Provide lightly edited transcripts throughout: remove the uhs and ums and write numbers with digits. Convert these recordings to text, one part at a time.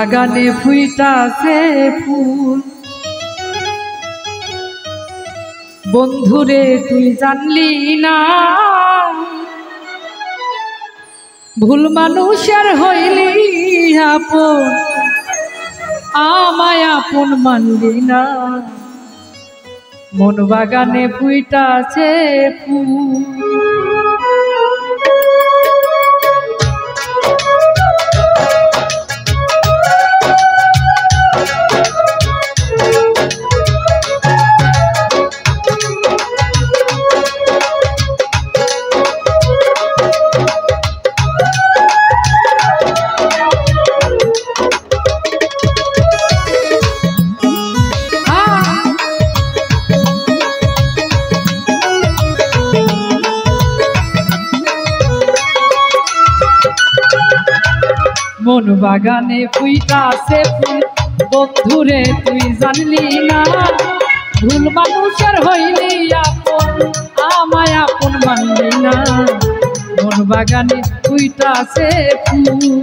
বাগানে ফুইতাছে ফুল, বন্ধুরে তুই জানলি না, ভুল মানুষের হইলি আপন, আমায় আপন মানলি না। মন বাগানে ফুইতাছে ফুল, মন বাগানে ফুইতাছে ফুল, বন্ধুরে তুই জানলি না, ভুল মানুষের হইলি আপন, আমায় আপন মানলি না। মন বাগানে ফুইতাছে ফুল,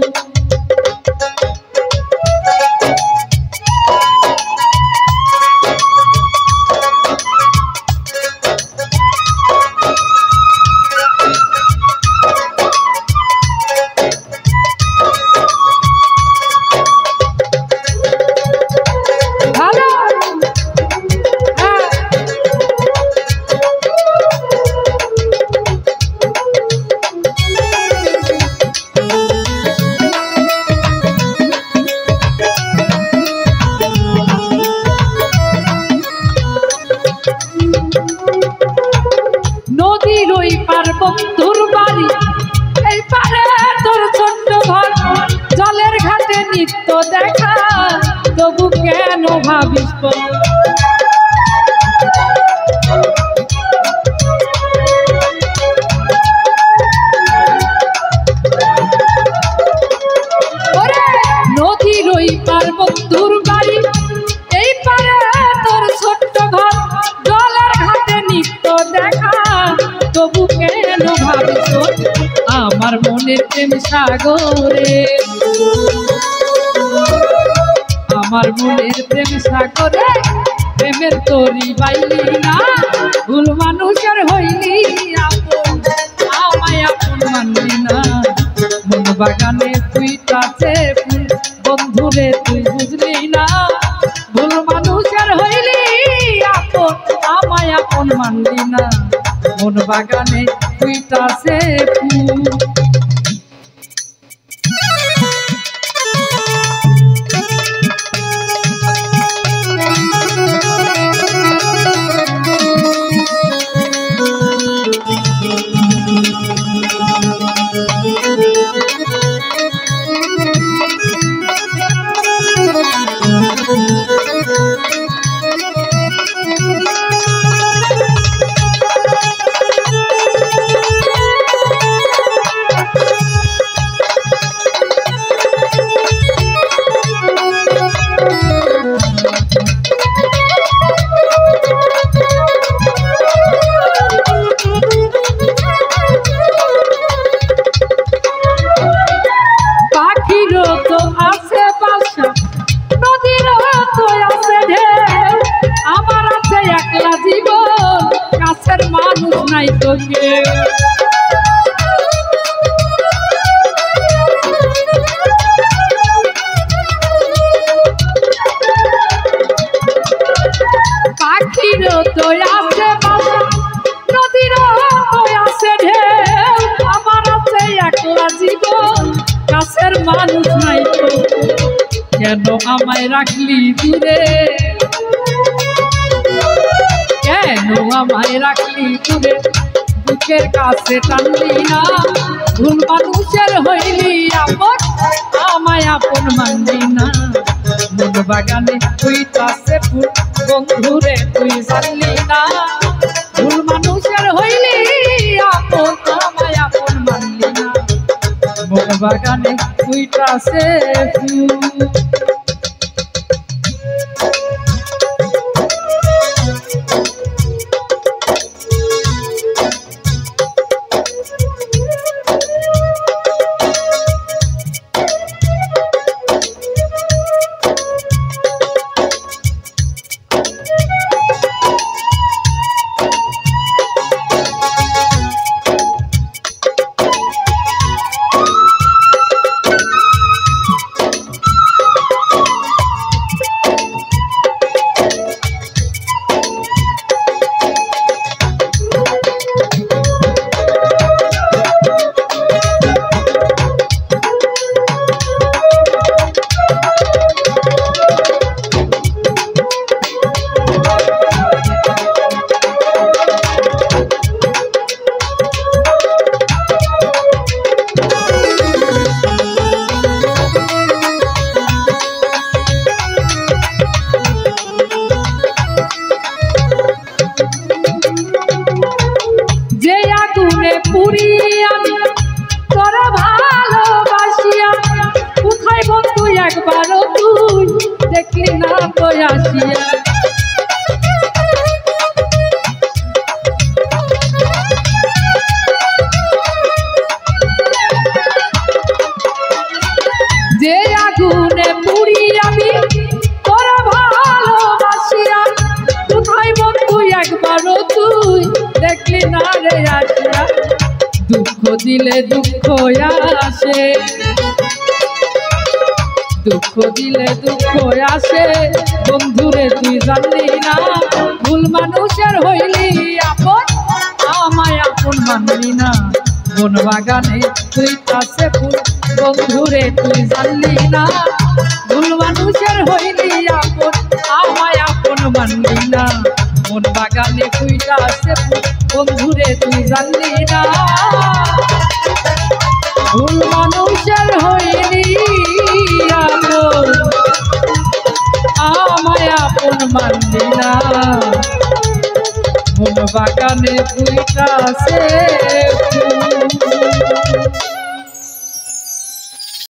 নদীর ওই পার বন্ধুর বাড়ি, এই পারে তোর ছোট্ট ঘর, জলের ঘাটে নিত্য দেখা, তবু কেন ভাবিস নদীর ওই পার বন্ধুর বাড়ি, এই পারে তোর ছোট্ট ঘর, জলের ঘাটে নিত্য দেখা, তবু কেন ভাবিস আমার মনের প্রেম সাগরে, আমার মনের প্রেম সাগরে, প্রেমের তরি বাইলি না, ভুল মানুষের হইলি আপন, আমায় আপন মানলি না। মন বাগানে ফুইতাছে ফুল, বন্ধুরে তুই বুঝলি না, ভুল মানুষের হইলি আপন, আমায় আপন মানলি না। মন বাগানে ফুইতাছে ফুল, মানুষ নাই তোকে পাখির তো আছে বাসা, নদীর তো আছে ঢেউ, আমার আছে একলা জীবন, কাছের মানুষ নাই তো, কেন আমায় রাখলি দূরে, কেন আমায় রাখলি দূরে, বুকের কাছে টানলি না, ভুল মানুষের হইলি আপন, আমায় আপন মানলি না। মন বাগানে ফুইতাছে ফুল, বন্ধুরে তুই জানলি না, ভুল মানুষের হইলি আপন, আমায় আপন মানলি না। মন বাগানে ফুইতাছে ফুল। আগুনে পুড়ি আমি তোরা ভালোবাসিয়া, কোথায় বন্ধু একবারও তুই দেখলি না তো আসিয়া। যে আগুনে পুড়ি আমি তোরা ভালোবাসিয়া, কোথায় বন্ধু একবারও তুই দেখলি না রে আসিয়া। দুঃখ দিলে দুঃখ আসে, দুঃখ দিলে দুঃখ আসে, বন্ধুরে তুই জানলি না। ভুল মানুষের হইলি আপন, আমায় আপন মানলি না। বন বাগানে তুই কাছে ফুল, বন্ধুরে তুই জানলি না। ভুল মানুষের হইলি আপন, আমায় আপন মানলি না। বন বাগানে তুই কাছে ফুল, বন্ধুরে তুই জানলি না। ভুল মানুষের হইলি আপন, আমায় আপন মানলি না। বন বাগানে তুই কাছে ফুল।